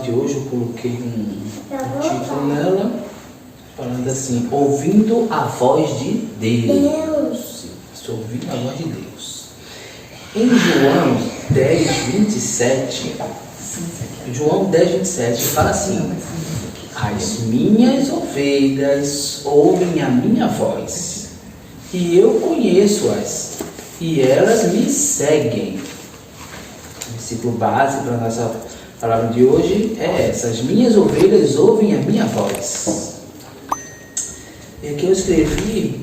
de hoje eu coloquei um título nela, falando assim, ouvindo a voz de Deus. Estou ouvindo a voz de Deus. Em João 10:27, João 10:27 fala assim: as minhas ovelhas ouvem a minha voz, e eu conheço-as, e elas me seguem. O versículo base para a nossa palavra de hoje é essa: as minhas ovelhas ouvem a minha voz. E aqui eu escrevi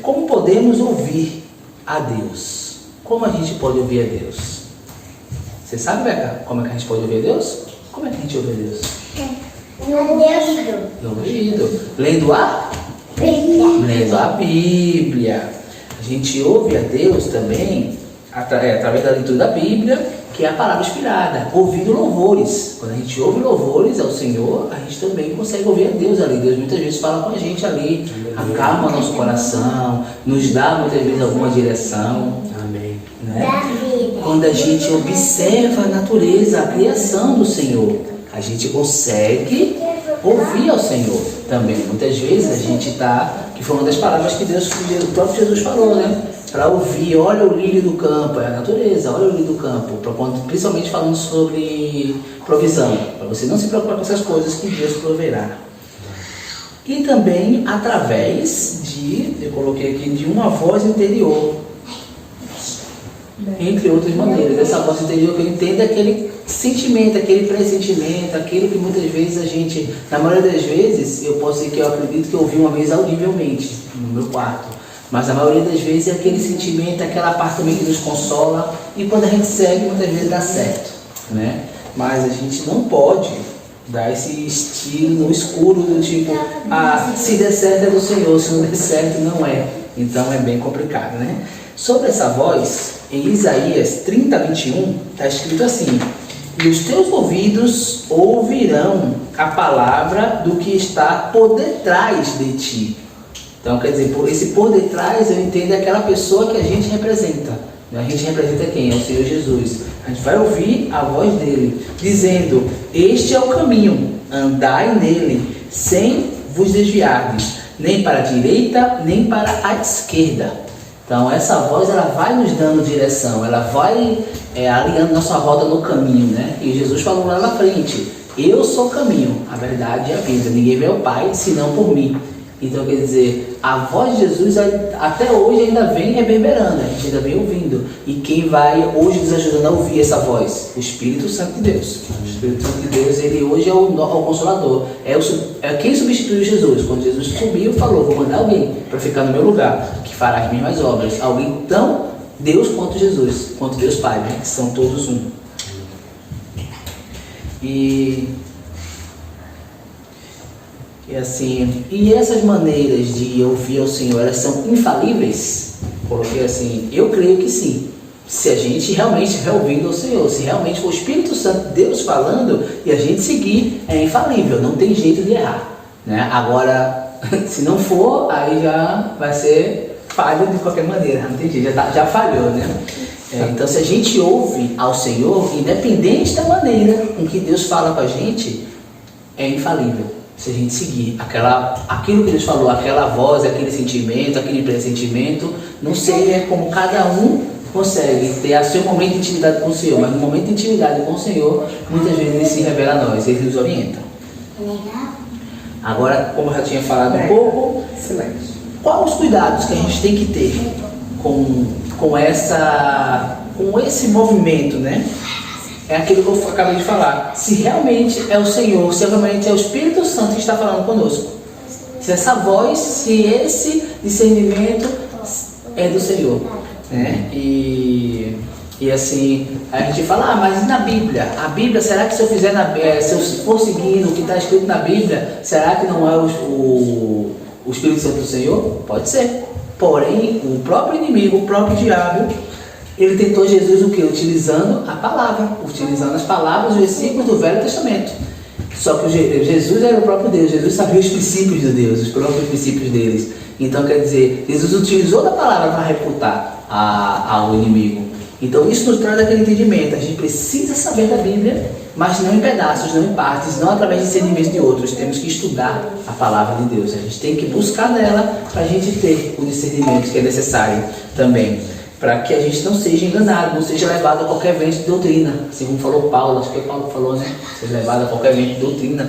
como podemos ouvir a Deus. Como a gente pode ouvir a Deus? Você sabe, Beca, como é que a gente pode ouvir a Deus? Como é que a gente ouve a Deus? No ouvido. Lendo a Bíblia. Lendo a Bíblia. A gente ouve a Deus também através da leitura da Bíblia, que é a palavra inspirada, ouvindo louvores. Quando a gente ouve louvores ao Senhor, a gente também consegue ouvir a Deus ali. Deus muitas vezes fala com a gente ali, acalma nosso coração, nos dá muitas vezes alguma direção. Amém. Né? Quando a gente observa a natureza, a criação do Senhor, a gente consegue ouvir ao Senhor também. Muitas vezes a gente está, que foi uma das palavras que o próprio Jesus falou, né? Para ouvir, olha o lírio do campo, é a natureza, olha o lírio do campo, principalmente falando sobre provisão, para você não se preocupar com essas coisas que Deus proverá. E também através eu coloquei aqui, de uma voz interior, entre outras maneiras. Essa voz interior que eu entendo é aquele sentimento, aquele pressentimento, aquele que muitas vezes a gente, na maioria das vezes, eu posso dizer que eu acredito que eu ouvi uma vez audivelmente no meu quarto. Mas a maioria das vezes é aquele sentimento, aquela parte também que nos consola, e quando a gente segue, muitas vezes dá certo, né? Mas a gente não pode dar esse estilo no escuro do tipo, se der certo é do Senhor, se não der certo não é. Então é bem complicado, né? Sobre essa voz, em Isaías 30:21, está escrito assim: e os teus ouvidos ouvirão a palavra do que está por detrás de ti. Então, quer dizer, esse por detrás, eu entendo, é aquela pessoa que a gente representa. A gente representa quem? É o Senhor Jesus. A gente vai ouvir a voz dele, dizendo: este é o caminho, andai nele, sem vos desviardes, nem para a direita, nem para a esquerda. Então, essa voz, ela vai nos dando direção, ela vai alinhando nossa roda no caminho, né? E Jesus falou lá na frente: eu sou o caminho, a verdade e a vida. Ninguém vê o Pai, senão por mim. Então, quer dizer, a voz de Jesus até hoje ainda vem reverberando, a gente ainda vem ouvindo. E quem vai hoje nos ajudando a ouvir essa voz? O Espírito Santo de Deus. O Espírito Santo de Deus, ele hoje é o Consolador. É quem substituiu Jesus. Quando Jesus subiu, falou: vou mandar alguém para ficar no meu lugar, que fará as minhas obras. Alguém tão Deus quanto Jesus, quanto Deus Pai, né? Que são todos um. E assim, e essas maneiras de ouvir ao Senhor, elas são infalíveis? Coloquei assim, eu creio que sim. Se a gente realmente estiver ouvindo ao Senhor, se realmente for o Espírito Santo de Deus falando e a gente seguir, é infalível, não tem jeito de errar, né? Agora, se não for, aí já vai ser falho de qualquer maneira, não tem jeito, já falhou, né? Então, se a gente ouve ao Senhor, independente da maneira com que Deus fala com a gente, é infalível. Se a gente seguir aquilo que Deus falou, aquela voz, aquele sentimento, aquele pressentimento, não sei como cada um consegue ter o seu momento de intimidade com o Senhor, mas no momento de intimidade com o Senhor, muitas vezes Ele se revela a nós, Ele nos orienta. Agora, como eu já tinha falado um pouco, quais os cuidados que a gente tem que ter com esse movimento, né? É aquilo que eu acabei de falar. Se realmente é o Senhor, se realmente é o Espírito Santo que está falando conosco. Se essa voz, se esse discernimento é do Senhor, né? E assim, a gente fala, mas e na Bíblia? A Bíblia, será que se eu for seguindo o que está escrito na Bíblia, será que não é o Espírito Santo do Senhor? Pode ser. Porém, o próprio inimigo, o próprio diabo, ele tentou Jesus o quê? Utilizando a palavra, utilizando as palavras, os versículos do Velho Testamento. Só que Jesus era o próprio Deus, Jesus sabia os princípios de Deus, os próprios princípios deles. Então, quer dizer, Jesus utilizou da palavra para refutar ao inimigo. Então isso nos traz aquele entendimento. A gente precisa saber da Bíblia, mas não em pedaços, não em partes, não através de discernimento de outros. Temos que estudar a palavra de Deus. A gente tem que buscar nela para a gente ter o discernimento que é necessário também, para que a gente não seja enganado, não seja levado a qualquer vento de doutrina. Assim como falou Paulo, acho que foi Paulo que falou, né? Seja levado a qualquer vento de doutrina.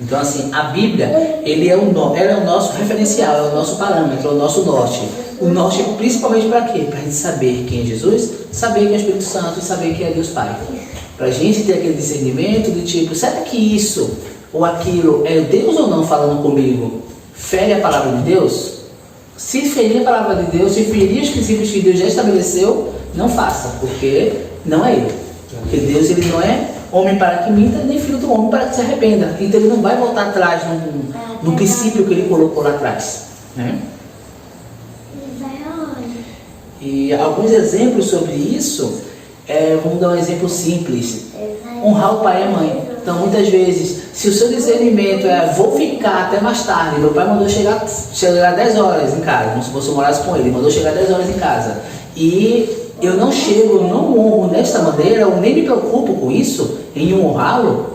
Então, assim, a Bíblia, ela é o nosso referencial, é o nosso parâmetro, é o nosso norte. O norte principalmente para quê? Para a gente saber quem é Jesus, saber quem é o Espírito Santo e saber quem é Deus Pai. Para a gente ter aquele discernimento de tipo, será que isso ou aquilo é Deus ou não falando comigo? Fere a palavra de Deus? Se ferir a palavra de Deus, se ferir os princípios que Deus já estabeleceu, não faça, porque não é Ele. Porque Deus, Ele não é homem para que minta, nem filho do homem para que se arrependa. Então Ele não vai voltar atrás no princípio que Ele colocou lá atrás, né? E alguns exemplos sobre isso, vamos dar um exemplo simples. Honrar o pai e a mãe. Então muitas vezes, se o seu discernimento é vou ficar até mais tarde, meu pai mandou chegar 10 horas em casa, como se você morasse com ele, mandou chegar 10 horas em casa, e eu não chego, eu não honro desta maneira, eu nem me preocupo com isso, em honrá-lo,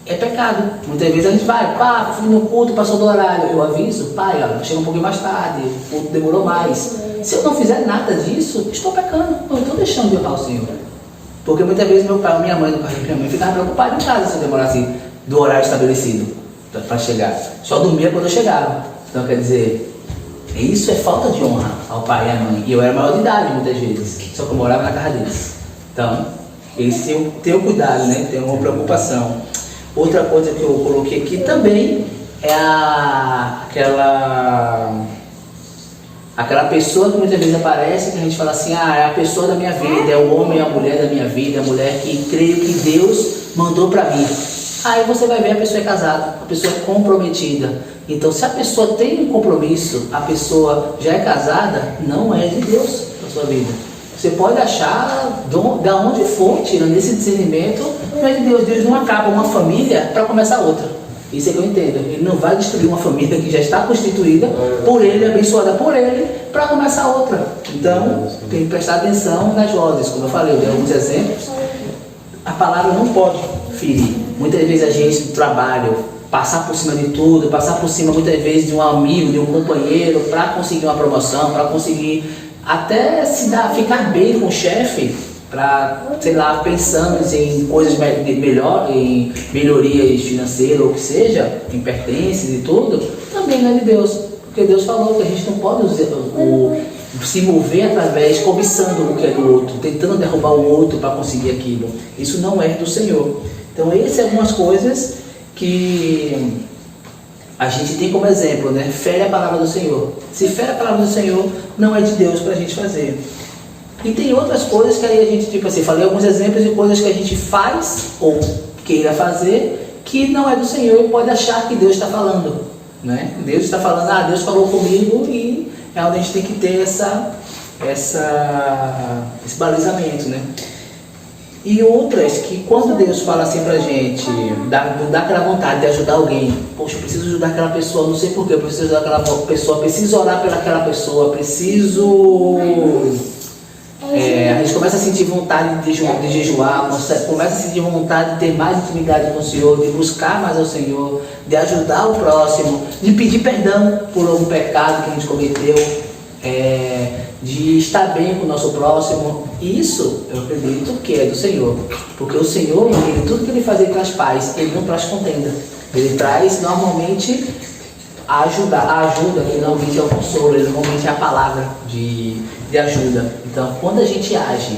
é pecado. Muitas vezes a gente vai, pá, fui no culto, passou do horário, eu aviso, pai, ó, chega um pouquinho mais tarde, o culto demorou mais. Se eu não fizer nada disso, estou pecando, eu estou deixando de honrar o Senhor. Porque muitas vezes meu pai ou minha mãe, no caso da minha mãe, ficava preocupado em casa se eu demorasse do horário estabelecido para chegar. Só dormia quando eu chegava. Então quer dizer, isso é falta de honra ao pai e à mãe. E eu era maior de idade muitas vezes, só que eu morava na casa deles. Então, eles tenham cuidado, né? Tem uma preocupação. Outra coisa que eu coloquei aqui também é aquela pessoa que muitas vezes aparece, que a gente fala assim, é a pessoa da minha vida, é o homem e a mulher da minha vida, a mulher que creio que Deus mandou para mim. Aí você vai ver a pessoa é casada, a pessoa é comprometida. Então se a pessoa tem um compromisso, a pessoa já é casada, não é de Deus na sua vida. Você pode achar da onde for, tirando esse discernimento, não é de Deus. Deus não acaba uma família para começar outra. Isso é que eu entendo. Ele não vai destruir uma família que já está constituída por Ele, abençoada por Ele, para começar outra. Então, tem que prestar atenção nas vozes. Como eu falei, eu dei alguns exemplos. A palavra não pode ferir. Muitas vezes a gente, no trabalho, passar por cima de tudo, passar por cima muitas vezes de um amigo, de um companheiro, para conseguir uma promoção, para conseguir até ficar bem com o chefe, para, sei lá, pensando em coisas melhor, em melhorias financeiras ou o que seja, em pertences e tudo, também não é de Deus. Porque Deus falou que a gente não pode se mover através, cobiçando o que é do outro, tentando derrubar o outro para conseguir aquilo. Isso não é do Senhor. Então essas são algumas coisas que a gente tem como exemplo, né? Fere a palavra do Senhor. Se fere a palavra do Senhor, não é de Deus para a gente fazer. E tem outras coisas que aí a gente, tipo assim, falei alguns exemplos de coisas que a gente faz ou queira fazer que não é do Senhor e pode achar que Deus está falando, né? Deus está falando, Deus falou comigo, e é onde a gente tem que ter esse balizamento, né? E outras que quando Deus fala assim pra gente, dá aquela vontade de ajudar alguém, poxa, eu preciso ajudar aquela pessoa, não sei porquê, eu preciso ajudar aquela pessoa, preciso orar pelaquela pessoa, preciso... a gente começa a sentir vontade de jejuar, começa a sentir vontade de ter mais intimidade com o Senhor, de buscar mais ao Senhor, de ajudar o próximo, de pedir perdão por algum pecado que a gente cometeu, de estar bem com o nosso próximo. Isso eu acredito que é do Senhor, porque o Senhor, tudo que Ele faz, Ele traz paz, Ele não traz contenda, Ele traz normalmente a ajuda, que normalmente é o consolo, Ele normalmente é a palavra de ajuda. Então quando a gente age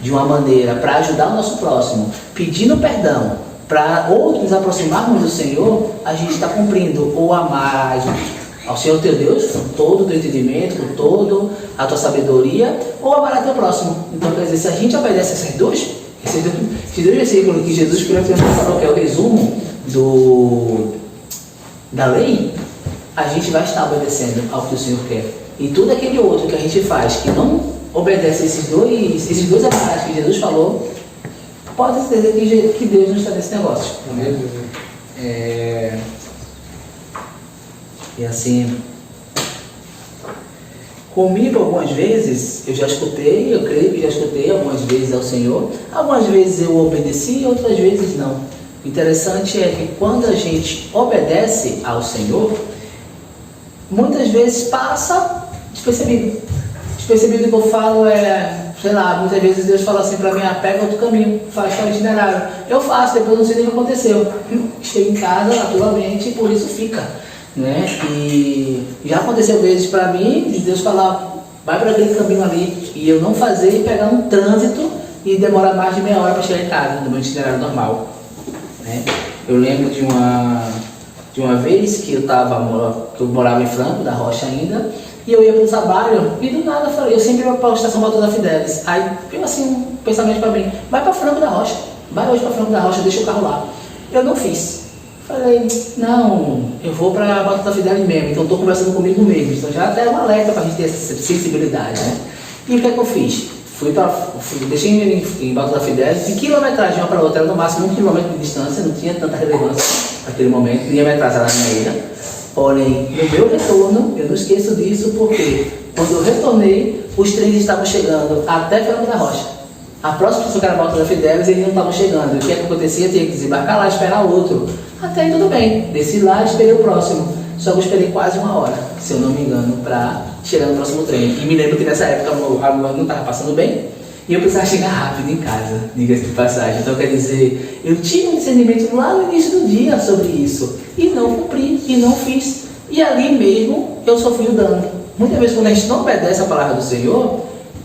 de uma maneira para ajudar o nosso próximo, pedindo perdão para ou nos aproximarmos do Senhor, a gente está cumprindo ou amar ao Senhor teu Deus com todo o teu entendimento, com toda a tua sabedoria, ou amar ao teu próximo. Então quer dizer, se a gente obedece esses dois versículos que Jesus falou, que é o resumo da lei, a gente vai estar obedecendo ao que o Senhor quer. E tudo aquele outro que a gente faz que não obedece esses dois aparatos que Jesus falou, pode ser que Deus não está nesse negócio. E assim, Comigo, algumas vezes, eu já escutei, eu creio que já escutei algumas vezes ao Senhor. Algumas vezes eu obedeci, outras vezes não. O interessante é que quando a gente obedece ao Senhor, muitas vezes passa despercebido. Despercebido que eu falo sei lá, muitas vezes Deus fala assim para mim, pega outro caminho, faz tal itinerário. Eu faço, depois não sei nem o que aconteceu. Chego em casa, naturalmente, e por isso fica. Né? E já aconteceu vezes para mim, de Deus falar, vai para aquele caminho ali, e eu não fazer e pegar um trânsito e demorar mais de meia hora para chegar em casa, no meu itinerário normal. Né? Eu lembro de uma vez que eu morava em Franco da Rocha ainda, e eu ia para o trabalho, e do nada eu sempre ia para a estação Batuta Fidelis. Aí veio assim um pensamento para mim, vai para Franco da Rocha, vai hoje para Franco da Rocha, deixa o carro lá. Eu não fiz. Falei, não, eu vou para a Batuta Fidelis mesmo, então estou conversando comigo mesmo. Então já até é um alerta para a gente ter essa sensibilidade, né? E o que é que eu fiz? Deixei em Batuta Fidelis, de quilometragem de uma para outra, era no máximo 1 quilômetro de distância, não tinha tanta relevância naquele momento, não ia me atrasar na minha ida. Porém, no meu retorno, eu não esqueço disso, porque quando eu retornei, os trens estavam chegando até Franco da Rocha. A próxima pessoa que era a Batuta Fidelis, eles não estavam chegando. O que é que acontecia? Eu tinha que desembarcar lá e esperar outro. Até aí tudo bem, desci lá e esperei o próximo. Só que eu esperei quase 1 hora, se eu não me engano, para chegar no próximo trem. E me lembro que nessa época a mãe não estava passando bem e eu precisava chegar rápido em casa, diga-se de passagem. Então quer dizer, eu tive um discernimento lá no início do dia sobre isso e não cumpri, e não fiz. E ali mesmo eu sofri o dano. Muitas vezes quando a gente não obedece a palavra do Senhor,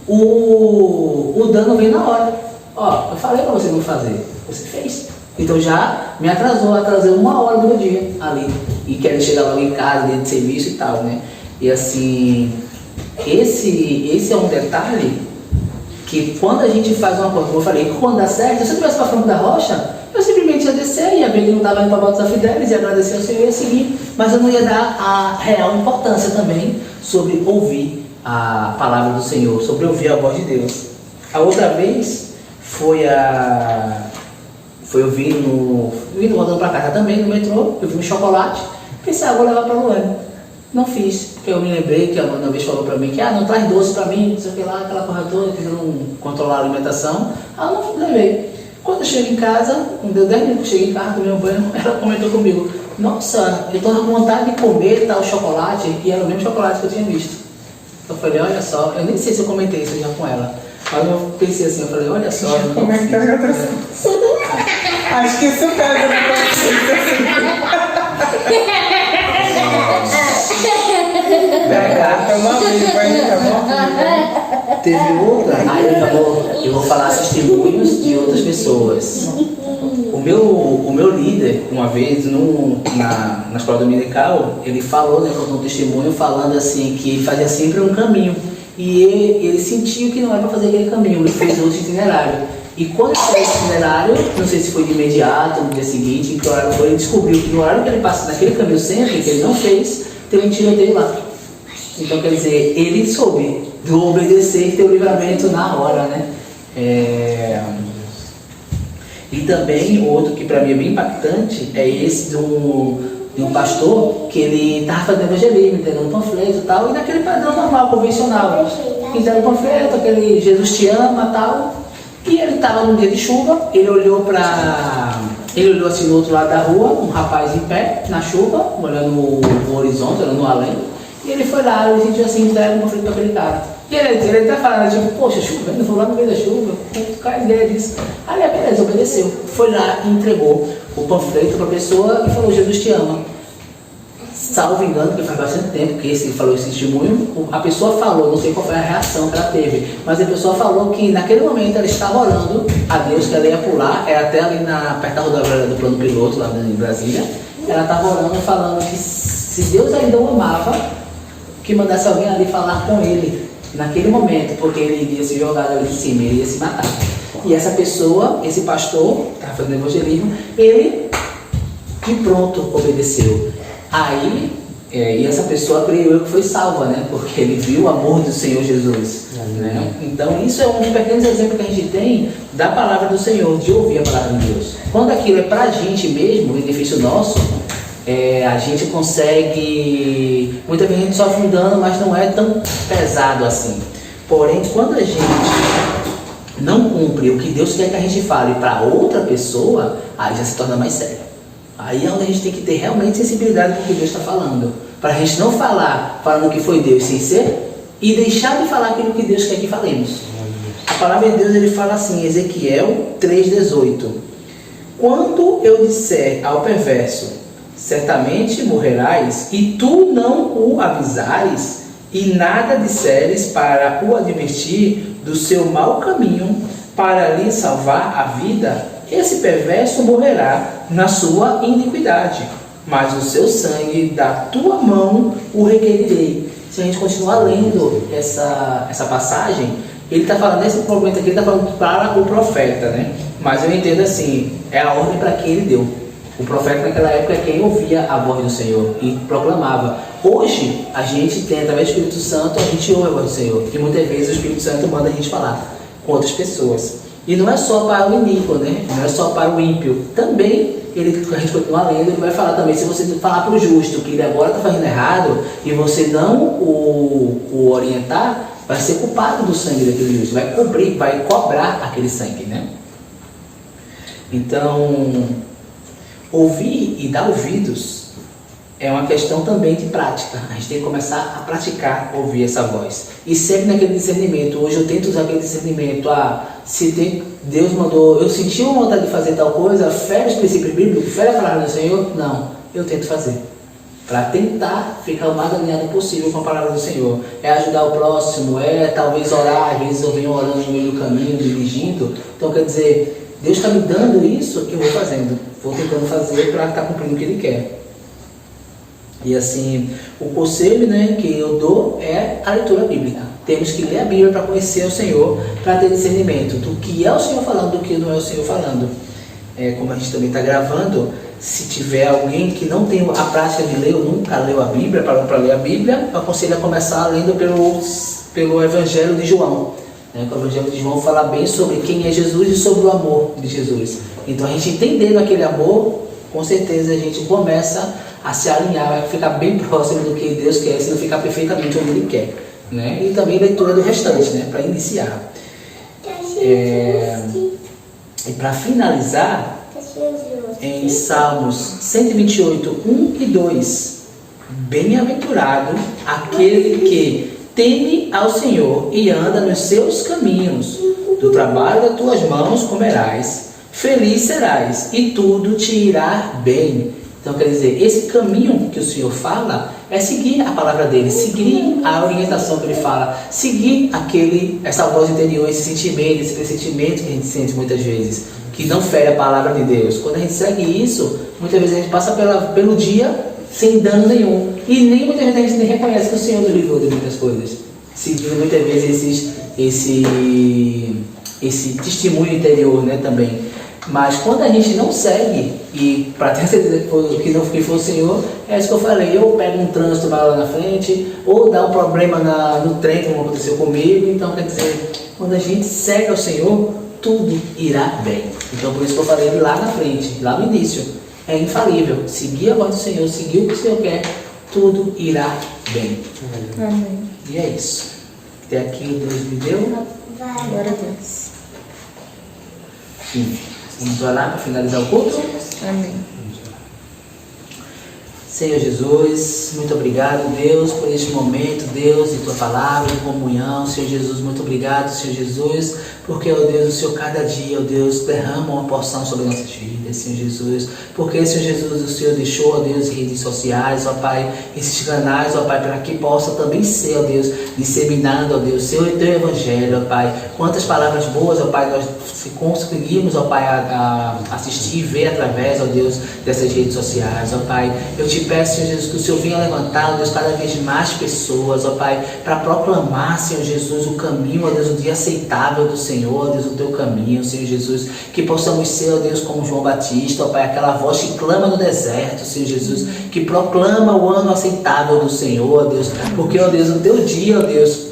o dano vem na hora. Ó, eu falei para você não fazer, você fez. Então já me atrasou 1 hora do meu dia ali. E quero chegar logo em casa, dentro de serviço e tal, né? E assim, esse é um detalhe que quando a gente faz uma coisa, como eu falei, quando dá certo, se eu estivesse para Franco da Rocha, eu simplesmente ia descer, ia ver que não estava indo para a Batuta Fidelis, ia agradecer ao Senhor e ia seguir. Mas eu não ia dar a real importância também sobre ouvir a palavra do Senhor, sobre ouvir a voz de Deus. A outra vez foi eu vindo voltando para casa também, no metrô, eu vi um chocolate, pensei, vou levar para a Luane. Não fiz, porque eu me lembrei que a mãe uma vez falou para mim que não traz doce para mim, não sei o que lá, aquela coisa toda, tentando controlar a alimentação. Eu não levei. Quando eu chego em casa, não deu 10 minutos que eu cheguei em casa, tomei um banho, ela comentou comigo, nossa, eu estou com vontade de comer tal chocolate, e era o mesmo chocolate que eu tinha visto. Eu falei, olha só, eu nem sei se eu comentei isso já com ela. Aí eu pensei assim, eu falei, olha só. Acho que isso pega na consciência. Teve outra, eu vou falar testemunhos de outras pessoas. O meu líder, uma vez na escola dominical, ele falou, né, contou um testemunho falando assim, que fazia sempre um caminho. E ele sentiu que não era para fazer aquele caminho, ele fez outro itinerário. E quando ele fez esse itinerário, não sei se foi de imediato, no dia seguinte, em que horário foi, ele descobriu que no horário que ele passa naquele caminho sempre, que ele não fez, teve um tiroteio lá. Então quer dizer, ele soube do obedecer e ter o livramento na hora, né? E também outro que para mim é bem impactante é esse de um pastor que ele estava fazendo evangelismo, entendendo um panfleto e tal, e naquele padrão normal, convencional. Fizeram um panfleto, aquele Jesus te ama e tal, e ele estava num dia de chuva, ele olhou assim do outro lado da rua, um rapaz em pé, na chuva, olhando o horizonte, olhando o além, e ele foi lá, ele sentiu assim, entrega um panfleto para aquele cara. E ele até falando, tipo, poxa, chovendo, vou lá no meio da chuva, qual a ideia disso? Aí, beleza, obedeceu. Foi lá e entregou o panfleto para a pessoa e falou, Jesus te ama. Salvo engano, porque faz bastante tempo que ele falou esse testemunho, a pessoa falou, não sei qual foi a reação que ela teve, mas a pessoa falou que naquele momento ela estava orando a Deus, que ela ia pular, era até ali perto da rodoviária do plano piloto, lá em Brasília, ela estava orando falando que se Deus ainda o amava, que mandasse alguém ali falar com ele. Naquele momento, porque ele iria se jogar ali em cima, ele ia se matar. E essa pessoa, esse pastor, estava fazendo evangelismo, ele de pronto obedeceu. Aí, e essa pessoa, creio eu, que foi salva, né? Porque ele viu o amor do Senhor Jesus. Né? Então, isso é um dos pequenos exemplos que a gente tem da palavra do Senhor, de ouvir a palavra de Deus. Quando aquilo é pra gente mesmo, em benefício nosso, A gente consegue, muitas vezes a gente sofre um dano, mas não é tão pesado assim. Porém, quando a gente não cumpre o que Deus quer que a gente fale para outra pessoa, aí já se torna mais sério. Aí é onde a gente tem que ter realmente sensibilidade com o que Deus está falando. Para a gente não falar falando que foi Deus sem ser, e deixar de falar aquilo que Deus quer que falemos. A palavra de Deus, ele fala assim, Ezequiel 3,18: quando eu disser ao perverso, certamente morrerás, e tu não o avisares, e nada disseres para o advertir do seu mau caminho, para lhe salvar a vida, esse perverso morrerá na sua iniquidade, mas o seu sangue da tua mão o requerirei. Se a gente continuar lendo essa passagem, ele está falando, nesse momento aqui, ele está falando para o profeta, né? Mas eu entendo assim, é a ordem para quem ele deu. O profeta naquela época é quem ouvia a voz do Senhor e proclamava. Hoje, a gente tem, através do Espírito Santo, a gente ouve a voz do Senhor. E muitas vezes o Espírito Santo manda a gente falar com outras pessoas. E não é só para o iníquo, né? Não é só para o ímpio. Também, a gente continua lendo, ele vai falar também, se você falar para o justo que ele agora está fazendo errado, e você não o orientar, vai ser culpado do sangue daquele justo. Vai cobrar aquele sangue, né? Então, ouvir e dar ouvidos é uma questão também de prática. A gente tem que começar a praticar ouvir essa voz. E sempre naquele discernimento. Hoje eu tento usar aquele discernimento. Se Deus mandou, eu senti uma vontade de fazer tal coisa, fere os princípios bíblicos, fere a palavra do Senhor? Não, eu tento fazer. Para tentar ficar o mais alinhado possível com a palavra do Senhor. É ajudar o próximo, talvez orar, às vezes eu venho orando no meio do caminho, dirigindo. Então quer dizer, Deus está me dando isso que eu vou fazendo. Vou tentando fazer para estar cumprindo o que Ele quer. E assim, o conselho, né, que eu dou é a leitura bíblica. Temos que ler a Bíblia para conhecer o Senhor, para ter discernimento do que é o Senhor falando, do que não é o Senhor falando. Como a gente também está gravando, se tiver alguém que não tem a prática de ler ou nunca leu a Bíblia, para ler a Bíblia, eu aconselho a começar lendo pelo Evangelho de João. O Evangelho de João fala bem sobre quem é Jesus e sobre o amor de Jesus. Então a gente entendendo aquele amor, com certeza a gente começa a se alinhar, vai ficar bem próximo do que Deus quer, se não ficar perfeitamente onde Ele quer. Né? E também leitura do restante, né? Para iniciar. E para finalizar, em Salmos 128, 1 e 2, bem-aventurado aquele que teme ao Senhor e anda nos seus caminhos, do trabalho das tuas mãos comerás, feliz serás e tudo te irá bem. Então quer dizer, esse caminho que o Senhor fala é seguir a palavra dele, seguir a orientação que ele fala, seguir essa voz interior, esse pressentimento que a gente sente muitas vezes, que não fere a palavra de Deus. Quando a gente segue isso, muitas vezes a gente passa pelo dia sem dano nenhum. E nem muitas vezes a gente nem reconhece que o Senhor nos livrou de muitas coisas. Seguindo muitas vezes esse testemunho interior, né, também. Mas quando a gente não segue, e para ter certeza que não foi o Senhor, é isso que eu falei, ou pega um trânsito lá na frente, ou dá um problema no trem, como aconteceu comigo. Então quer dizer, quando a gente segue ao Senhor, tudo irá bem. Então por isso que eu falei lá na frente, lá no início, é infalível. Seguir a voz do Senhor, seguir o que o Senhor quer, tudo irá bem. Amém. E é isso. Até aqui Deus me deu. Glória a Deus. Sim. Vamos orar para finalizar o culto? Amém. Senhor Jesus, muito obrigado, Deus, por este momento, Deus, de Tua palavra, de comunhão. Senhor Jesus, muito obrigado, Senhor Jesus, porque, ó Deus, o Senhor cada dia, ó Deus, derrama uma porção sobre nossas vidas, Senhor Jesus. Porque, Senhor Jesus, o Senhor deixou, ó Deus, redes sociais, ó Pai, esses canais, ó Pai, para que possa também ser, ó Deus, disseminando, ó Deus, Teu Evangelho, ó Pai. Quantas palavras boas, ó Pai, nós conseguimos, ó Pai, assistir e ver através, ó Deus, dessas redes sociais, ó Pai. Eu te peço, Senhor Jesus, que o Senhor venha levantar, ó Deus, cada vez mais pessoas, ó Pai, para proclamar, Senhor Jesus, o caminho, ó Deus, o dia aceitável do Senhor, ó Deus, o Teu caminho, Senhor Jesus, que possamos ser, ó Deus, como João Batista, ó Pai, aquela voz que clama no deserto, Senhor Jesus, que proclama o ano aceitável do Senhor, ó Deus, porque, ó Deus, o Teu dia, ó Deus,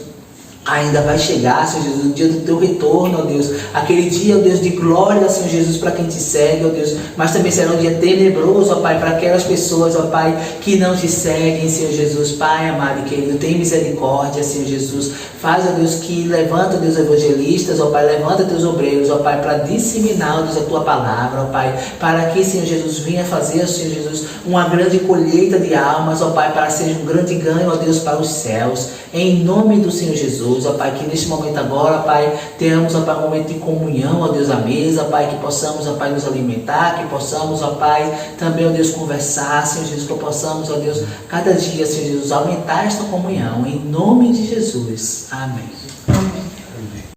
ainda vai chegar, Senhor Jesus, o dia do teu retorno, ó Deus. Aquele dia, ó Deus, de glória, Senhor Jesus, para quem te segue, ó Deus. Mas também será um dia tenebroso, ó Pai, para aquelas pessoas, ó Pai, que não te seguem, Senhor Jesus. Pai amado e querido, tem misericórdia, Senhor Jesus. Faz, ó Deus, que levanta, Deus, evangelistas, ó Pai, levanta teus obreiros, ó Pai, para disseminar, ó Deus, a tua palavra, ó Pai, para que, Senhor Jesus, venha fazer, Senhor Jesus, uma grande colheita de almas, ó Pai, para ser um grande ganho, ó Deus, para os céus. Em nome do Senhor Jesus, ó Pai, que neste momento agora, Pai, tenhamos, ó Pai, um momento de comunhão, ó Deus, à mesa, Pai, que possamos, ó Pai, nos alimentar, que possamos, ó Pai, também, ó Deus, conversar, Senhor Jesus, que possamos, ó Deus, cada dia, Senhor Jesus, aumentar esta comunhão, em nome de Jesus. Amém.